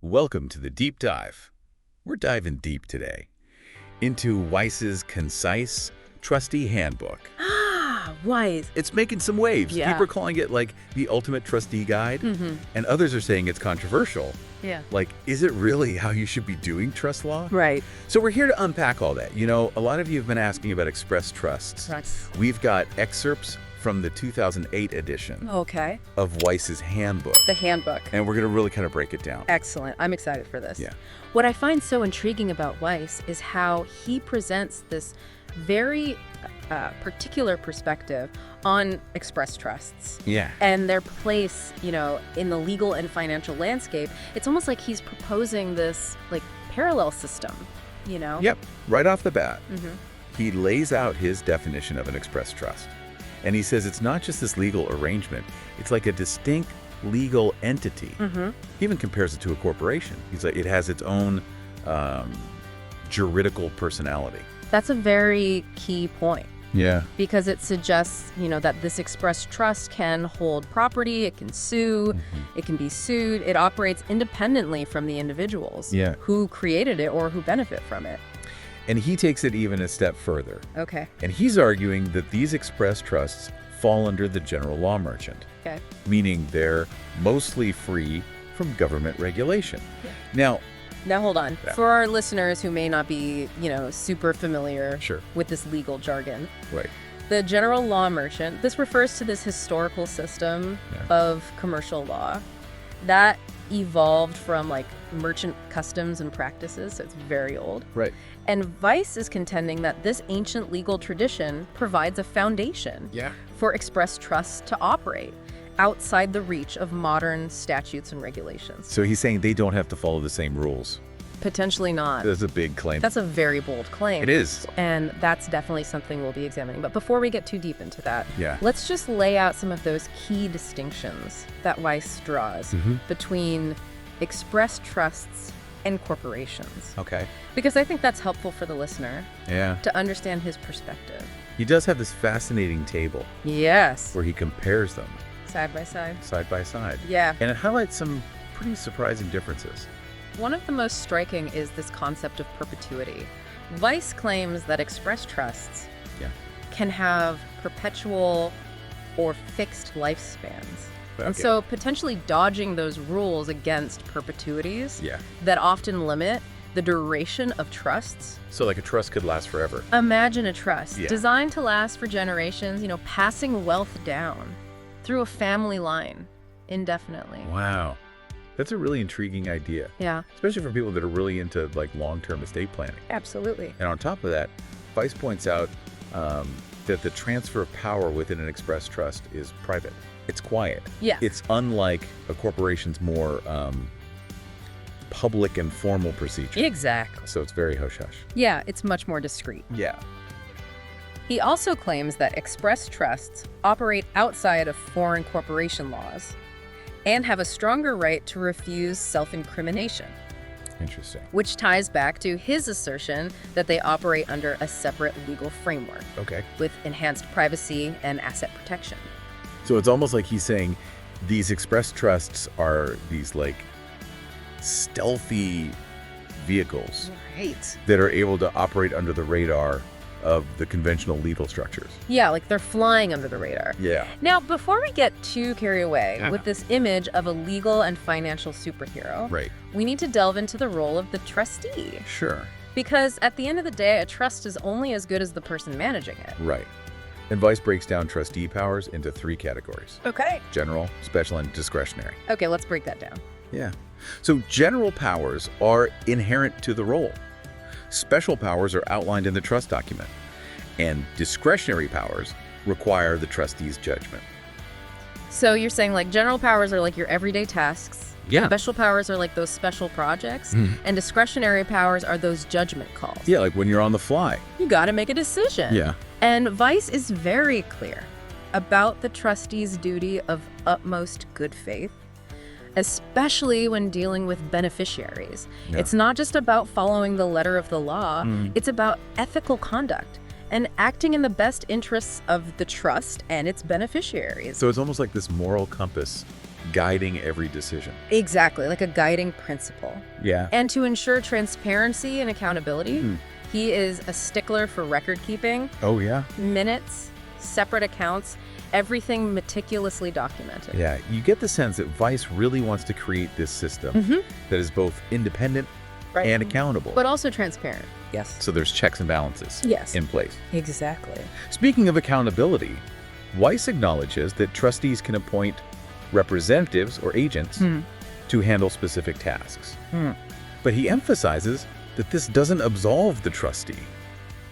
Welcome to the deep dive. We're diving deep today into Weiss's Concise Trustee Handbook. Weiss. It's making some waves. Yeah. People are calling it like the ultimate trustee guide, and others are saying it's controversial. Yeah. Like, is it really how you should be doing trust law? Right. So we're here to unpack all that. You know, a lot of you have been asking about express trusts. We've got excerpts from the 2008 edition Okay. of Weiss's Handbook, The handbook. and we're going to really kind of break it down. Excellent. I'm excited for this. Yeah. What I find so intriguing about Weiss is how he presents this very particular perspective on express trusts Yeah. and their place, in the legal and financial landscape. It's almost like he's proposing this parallel system, Yep. Right off the bat, he lays out his definition of an express trust. And he says it's not just this legal arrangement, it's like a distinct legal entity. He even compares it to a corporation. He's like, it has its own juridical personality. That's a very key point. Yeah. Because it suggests, that this express trust can hold property, it can sue, it can be sued. It operates independently from the individuals who created it or who benefit from it. And he takes it even a step further. Okay. And he's arguing that these express trusts fall under the general law merchant, Okay. meaning they're mostly free from government regulation. Now, Now, hold on. Yeah. For our listeners who may not be, super familiar Sure. with this legal jargon, right. the general law merchant, this refers to this historical system of commercial law that evolved from merchant customs and practices, so it's very old. Right. And Weiss is contending that this ancient legal tradition provides a foundation for express trusts to operate outside the reach of modern statutes and regulations. So he's saying they don't have to follow the same rules. Potentially not. That's a big claim. That's a very bold claim. It is. And that's definitely something we'll be examining. But before we get too deep into that, Yeah. let's just lay out some of those key distinctions that Weiss draws between express trusts and corporations. Okay. Because I think that's helpful for the listener Yeah. to understand his perspective. He does have this fascinating table Yes. where he compares them Side by side. side by side. Yeah. And it highlights some pretty surprising differences. One of the most striking is this concept of perpetuity. Weiss claims that express trusts can have perpetual or fixed lifespans. And Okay. so potentially dodging those rules against perpetuities Yeah. that often limit the duration of trusts. So like a trust could last forever. Imagine a trust Yeah. designed to last for generations, passing wealth down through a family line indefinitely. Wow. That's a really intriguing idea, Yeah, especially for people that are really into long-term estate planning. absolutely. And on top of that, Weiss points out that the transfer of power within an express trust is private. It's quiet. Yeah. It's unlike a corporation's more public and formal procedure. Exactly. So it's very hush-hush. Yeah, it's much more discreet. Yeah. He also claims that express trusts operate outside of foreign corporation laws and have a stronger right to refuse self-incrimination, Interesting. which ties back to his assertion that they operate under a separate legal framework Okay. with enhanced privacy and asset protection. So it's almost like he's saying these express trusts are these stealthy vehicles Right. that are able to operate under the radar of the conventional legal structures. Yeah, they're flying under the radar. Yeah. Now, before we get too carried away Yeah. with this image of a legal and financial superhero, Right. we need to delve into the role of the trustee. Sure. Because at the end of the day, a trust is only as good as the person managing it. Right. And Weiss breaks down trustee powers into 3 categories: Okay. general, special, and discretionary. Okay, let's break that down. Yeah. So general powers are inherent to the role. Special powers are outlined in the trust document. And discretionary powers require the trustee's judgment. So you're saying general powers are your everyday tasks. Yeah. Special powers are those special projects. And discretionary powers are those judgment calls. Yeah, like when you're on the fly. You got to make a decision. Yeah. And Weiss is very clear about the trustee's duty of utmost good faith, especially when dealing with beneficiaries. Yeah. It's not just about following the letter of the law, it's about ethical conduct and acting in the best interests of the trust and its beneficiaries. So it's almost like this moral compass guiding every decision. Exactly, like a guiding principle. Yeah. And to ensure transparency and accountability, he is a stickler for record keeping, Oh, yeah? minutes, separate accounts, everything meticulously documented. Yeah, you get the sense that Weiss really wants to create this system that is both independent Right. and accountable. But also transparent. Yes. So there's checks and balances Yes. in place. Exactly. Speaking of accountability, Weiss acknowledges that trustees can appoint representatives or agents to handle specific tasks. But he emphasizes that this doesn't absolve the trustee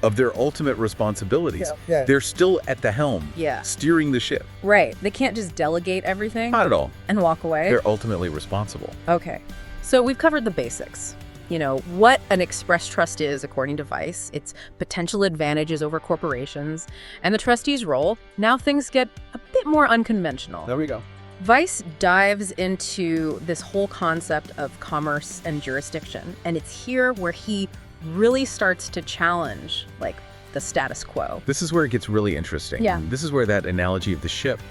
of their ultimate responsibilities. Yeah. They're still at the helm, Yeah. steering the ship. Right. They can't just delegate everything Not at all. and walk away. They're ultimately responsible. Okay. So we've covered the basics. You know, what an express trust is, according to Weiss, its potential advantages over corporations, and the trustee's role. Now things get a bit more unconventional. There we go. Weiss dives into this whole concept of commerce and jurisdiction, and it's here where he really starts to challenge, like, the status quo. This is where it gets really interesting. Yeah. This is where that analogy of the ship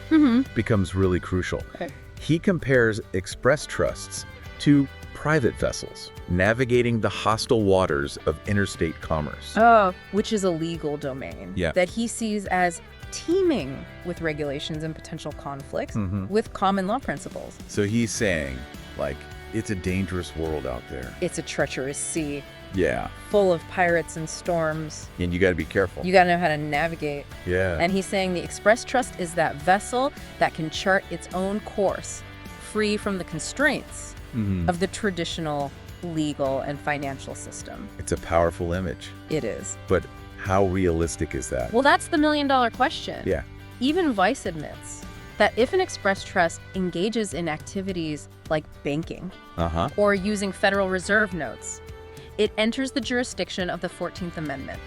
becomes really crucial. Okay. He compares express trusts to private vessels navigating the hostile waters of interstate commerce. Oh, which is a legal domain Yeah. that he sees as teeming with regulations and potential conflicts with common law principles. So he's saying, like, it's a dangerous world out there. It's a treacherous sea Yeah. full of pirates and storms. And you got to be careful. You got to know how to navigate. Yeah. And he's saying the express trust is that vessel that can chart its own course, free from the constraints of the traditional legal and financial system. It's a powerful image. It is. But how realistic is that? Well, that's the million-dollar question. Yeah. Even Weiss admits that if an express trust engages in activities like banking or using Federal Reserve notes, it enters the jurisdiction of the 14th Amendment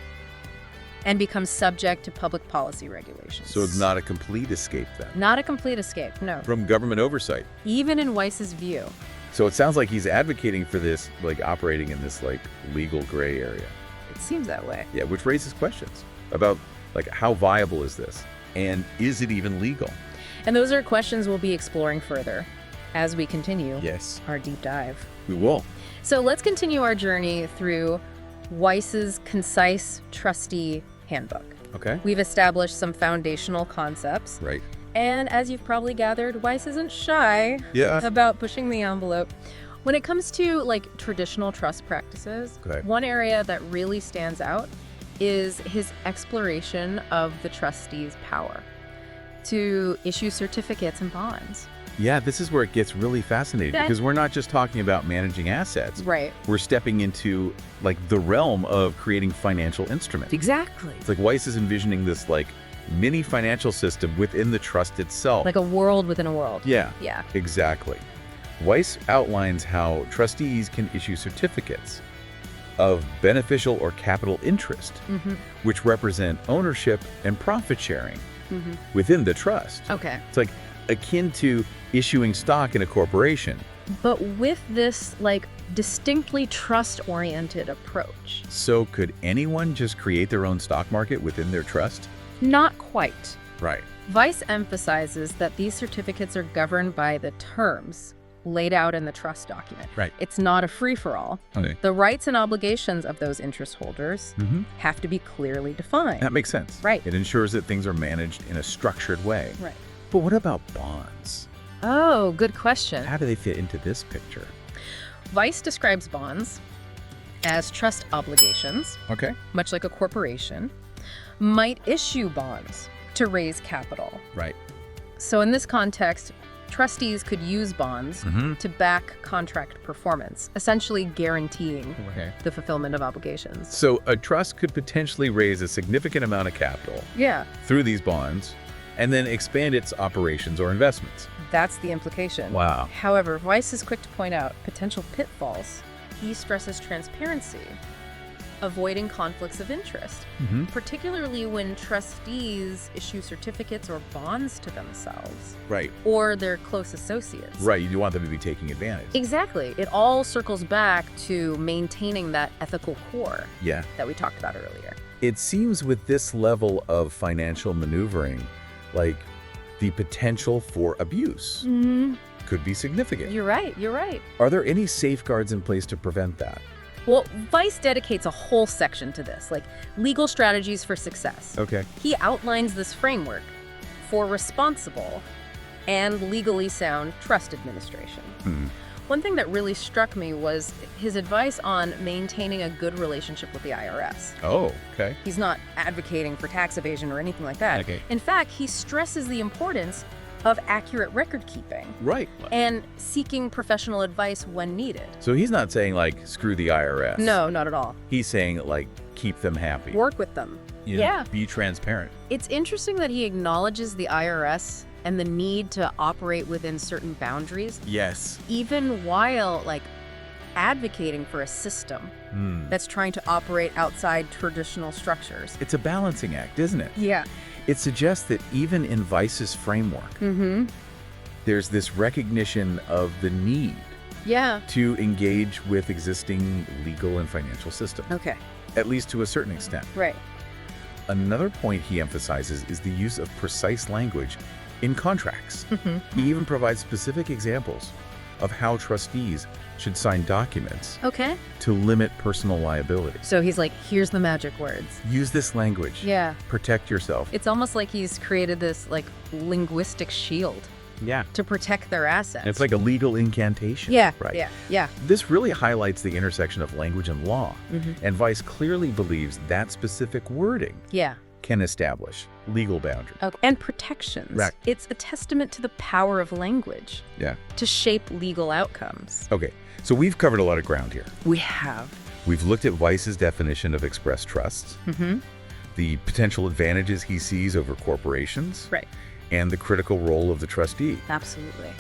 and becomes subject to public policy regulations. So it's not a complete escape then Not a complete escape, no. from government oversight. Even in Weiss's view. So it sounds like he's advocating for this, like, operating in this, like, legal gray area. It seems that way. Yeah, which raises questions about, like, how viable is this? And is it even legal? And those are questions we'll be exploring further as we continue Yes. our deep dive. We will. So let's continue our journey through Weiss's Concise Trustee Handbook. Okay. We've established some foundational concepts. Right. And as you've probably gathered, Weiss isn't shy Yeah. about pushing the envelope. When it comes to, like, traditional trust practices, Okay. one area that really stands out is his exploration of the trustee's power to issue certificates and bonds. Yeah, this is where it gets really fascinating Yeah. because we're not just talking about managing assets. Right. We're stepping into, like, the realm of creating financial instruments. Exactly. It's like Weiss is envisioning this, like, mini financial system within the trust itself. Like a world within a world. Yeah. Yeah. Exactly. Weiss outlines how trustees can issue certificates of beneficial or capital interest, which represent ownership and profit sharing within the trust. Okay. It's like akin to issuing stock in a corporation. But with this, like, distinctly trust-oriented approach. So could anyone just create their own stock market within their trust? Not quite. Right. Weiss emphasizes that these certificates are governed by the terms laid out in the trust document. Right. It's not a free-for-all. Okay. The rights and obligations of those interest holders have to be clearly defined. That makes sense. Right. It ensures that things are managed in a structured way. Right. But what about bonds? Oh, good question. How do they fit into this picture? Weiss describes bonds as trust obligations, Okay. much like a corporation, might issue bonds to raise capital. Right. So in this context, trustees could use bonds to back contract performance, essentially guaranteeing the fulfillment of obligations. So a trust could potentially raise a significant amount of capital Yeah, through these bonds and then expand its operations or investments. that's the implication. Wow. However, Weiss is quick to point out potential pitfalls. He stresses transparency, avoiding conflicts of interest, particularly when trustees issue certificates or bonds to themselves Right. or their close associates. Right. You want them to be taking advantage. Exactly. It all circles back to maintaining that ethical core Yeah. that we talked about earlier. It seems with this level of financial maneuvering, like the potential for abuse. could be significant. You're right. You're right. Are there any safeguards in place to prevent that? Well, Weiss dedicates a whole section to this, like legal strategies for success. Okay. He outlines this framework for responsible and legally sound trust administration. One thing that really struck me was his advice on maintaining a good relationship with the IRS. Oh, okay. He's not advocating for tax evasion or anything like that. Okay. In fact, he stresses the importance of accurate record keeping Right. and seeking professional advice when needed. So he's not saying, like, screw the IRS. No, not at all. He's saying, like, keep them happy. Work with them. You know, Yeah. Be transparent. It's interesting that he acknowledges the IRS and the need to operate within certain boundaries, Yes. even while, like, advocating for a system that's trying to operate outside traditional structures. It's a balancing act, isn't it? Yeah. It suggests that even in Weiss's framework, there's this recognition of the need Yeah. to engage with existing legal and financial systems, Okay. at least to a certain extent. Right. Another point he emphasizes is the use of precise language in contracts. He even provides specific examples of how trustees should sign documents Okay. to limit personal liability. So he's like, here's the magic words. Use this language. Yeah. Protect yourself. It's almost like he's created this, like, linguistic shield Yeah. to protect their assets. It's like a legal incantation. Yeah. Right. Yeah. Yeah. This really highlights the intersection of language and law. And Weiss clearly believes that specific wording Yeah. can establish legal boundaries. Okay. And protections. Right. It's a testament to the power of language Yeah. to shape legal outcomes. Okay. So we've covered a lot of ground here. We have. We've looked at Weiss's definition of express trusts, the potential advantages he sees over corporations, Right. and the critical role of the trustee. Absolutely.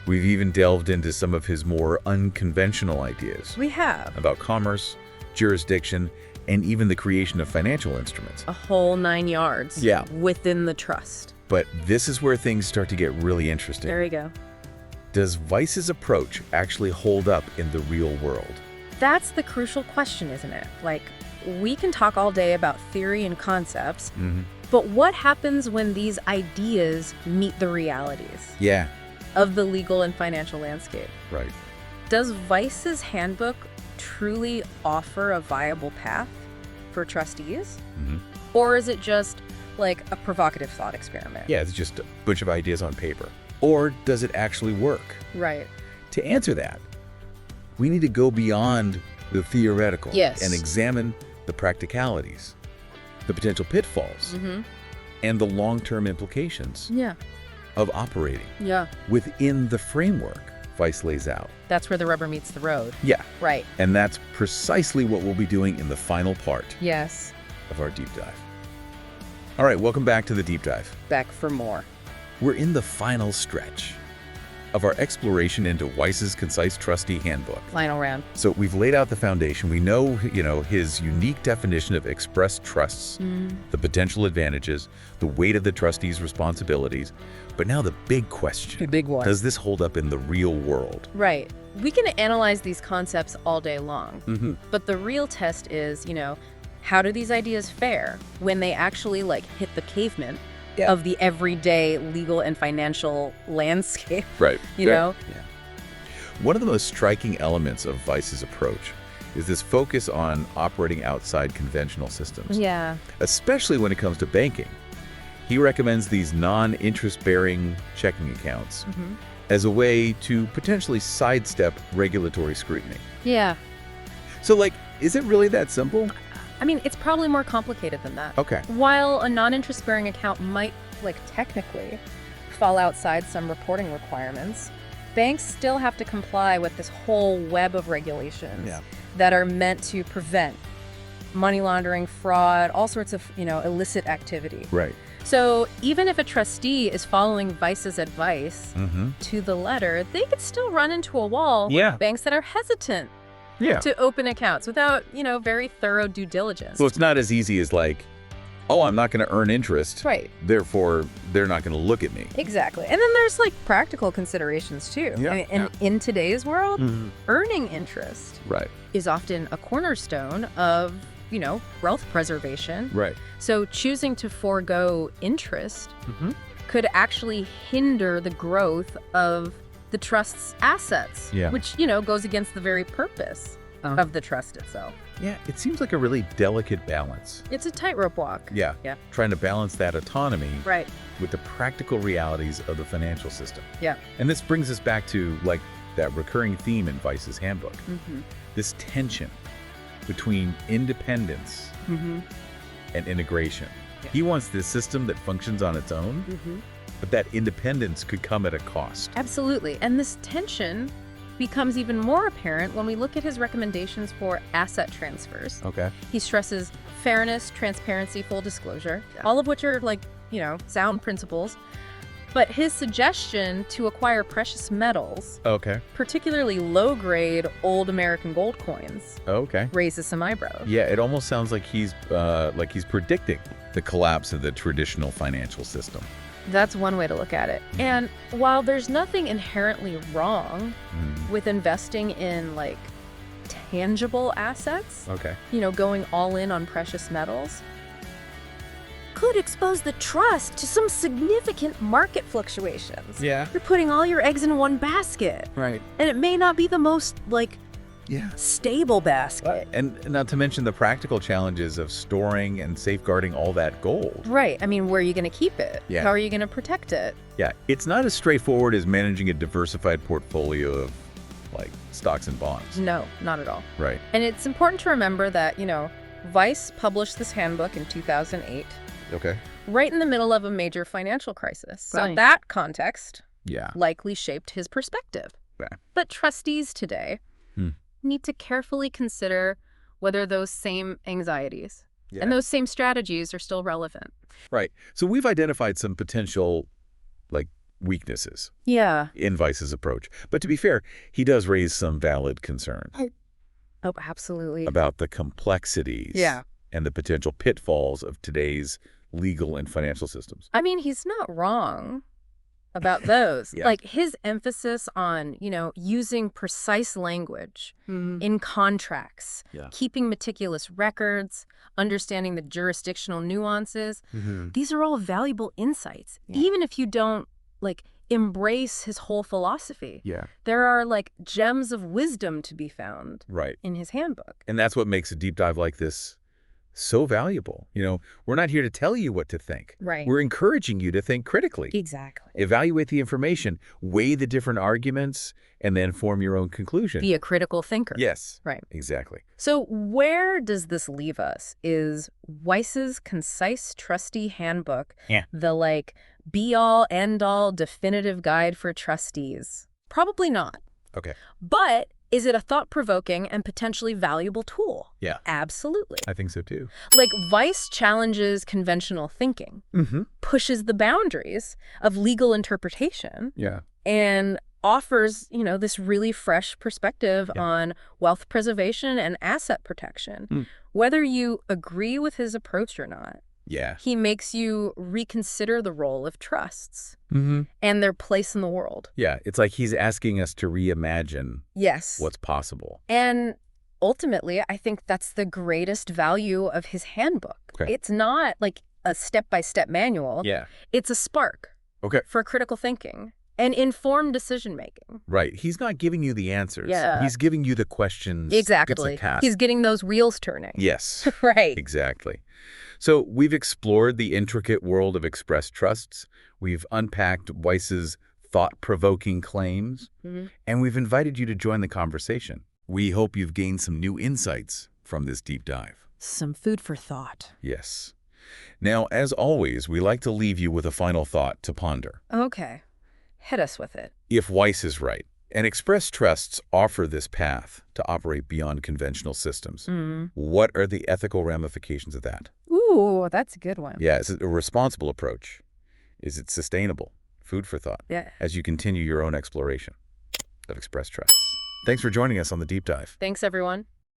We've even delved into some of his more unconventional ideas We have. about commerce, jurisdiction, and even the creation of financial instruments. A whole 9 yards. Yeah. Within the trust. But this is where things start to get really interesting. There you go. Does Weiss's approach actually hold up in the real world? That's the crucial question, isn't it? Like, we can talk all day about theory and concepts, but what happens when these ideas meet the realities Yeah, of the legal and financial landscape? right. Does Weiss's handbook truly offer a viable path for trustees? Or is it just like a provocative thought experiment? Yeah, it's just a bunch of ideas on paper. Or does it actually work? Right. To answer that, we need to go beyond the theoretical Yes. and examine the practicalities, the potential pitfalls, and the long-term implications Yeah. of operating Yeah. within the framework Weiss lays out. That's where the rubber meets the road. Yeah, Right. and that's precisely what we'll be doing in the final part Yes. of our deep dive. All right, welcome back to the deep dive. Back for more. We're in the final stretch of our exploration into Weiss's Concise Trustee Handbook. Final round. So we've laid out the foundation. We know, his unique definition of express trusts, the potential advantages, the weight of the trustee's responsibilities. But now the big question. The big one. Does this hold up in the real world? Right. We can analyze these concepts all day long, but the real test is, how do these ideas fare when they actually hit the pavement of the everyday legal and financial landscape? Right. You know? Yeah. One of the most striking elements of Weiss's approach is this focus on operating outside conventional systems, Yeah. especially when it comes to banking. He recommends these non-interest-bearing checking accounts as a way to potentially sidestep regulatory scrutiny. Yeah. So, is it really that simple? I mean, it's probably more complicated than that. Okay. While a non-interest-bearing account might, technically fall outside some reporting requirements, banks still have to comply with this whole web of regulations that are meant to prevent money laundering, fraud, all sorts of, illicit activity. Right. So even if a trustee is following Weiss's advice to the letter, they could still run into a wall with banks that are hesitant to open accounts without, very thorough due diligence. So it's not as easy as I'm not going to earn interest. Right. Therefore, they're not going to look at me. Exactly. And then there's practical considerations too. Yeah. I mean, and in today's world, earning interest Right. is often a cornerstone of, wealth preservation. Right. So choosing to forego interest could actually hinder the growth of the trust's assets, Yeah. which, goes against the very purpose of the trust itself. Yeah, it seems like a really delicate balance. It's a tightrope walk. Yeah. Yeah. Trying to balance that autonomy Right. with the practical realities of the financial system. Yeah. And this brings us back to, like, that recurring theme in Weiss's Handbook. This tension between independence and integration. Yeah. He wants this system that functions on its own, but that independence could come at a cost. Absolutely. And this tension becomes even more apparent when we look at his recommendations for asset transfers. Okay. He stresses fairness, transparency, full disclosure, all of which are sound principles. But his suggestion to acquire precious metals, particularly low-grade old American gold coins, raises some eyebrows. Yeah, it almost sounds like he's predicting the collapse of the traditional financial system. That's one way to look at it. And while there's nothing inherently wrong with investing in tangible assets, going all in on precious metals, could expose the trust to some significant market fluctuations. Yeah. You're putting all your eggs in one basket. Right. And it may not be the most stable basket. And not to mention the practical challenges of storing and safeguarding all that gold. Right. I mean, where are you going to keep it? Yeah. How are you going to protect it? Yeah. It's not as straightforward as managing a diversified portfolio of stocks and bonds. No, not at all. Right. And it's important to remember that, Weiss published this handbook in 2008. Okay. Right in the middle of a major financial crisis. So Right. that context Yeah. likely shaped his perspective. Okay. But trustees today need to carefully consider whether those same anxieties and those same strategies are still relevant. Right. So we've identified some potential weaknesses in Weiss's approach. But to be fair, he does raise some valid concerns Oh, absolutely. about the complexities and the potential pitfalls of today's legal and financial systems. I mean, he's not wrong about those. Yeah. His emphasis on, using precise language in contracts, keeping meticulous records, understanding the jurisdictional nuances. These are all valuable insights, even if you don't embrace his whole philosophy. Yeah. There are gems of wisdom to be found Right. in his handbook. And that's what makes a deep dive like this so valuable. We're not here to tell you what to think. Right. We're encouraging you to think critically. Exactly. Evaluate the information, weigh the different arguments, and then form your own conclusion. Be a critical thinker. Yes. Right. Exactly. So where does this leave us? Is Weiss's Concise Trustee Handbook the be-all, end-all definitive guide for trustees? Probably not. Okay. But is it a thought-provoking and potentially valuable tool? Yeah. Absolutely. I think so too. Weiss challenges conventional thinking, pushes the boundaries of legal interpretation, and offers, this really fresh perspective on wealth preservation and asset protection. Whether you agree with his approach or not, he makes you reconsider the role of trusts and their place in the world. Yeah, it's like he's asking us to reimagine what's possible. And ultimately, I think that's the greatest value of his handbook. Okay. It's not a step-by-step manual. Yeah. It's a spark for critical thinking and informed decision-making. Right. He's not giving you the answers. Yeah. He's giving you the questions. Exactly. It's a cast. He's getting those wheels turning. Yes. Right. Exactly. So we've explored the intricate world of express trusts. We've unpacked Weiss's thought-provoking claims, and we've invited you to join the conversation. We hope you've gained some new insights from this deep dive. Some food for thought. Yes. Now, as always, we like to leave you with a final thought to ponder. Okay. Hit us with it. If Weiss is right, and express trusts offer this path to operate beyond conventional systems, what are the ethical ramifications of that? Ooh, that's a good one. Yeah, is it a responsible approach? Is it sustainable? Food for thought. Yeah. As you continue your own exploration of express trusts. Thanks for joining us on the deep dive. Thanks, everyone.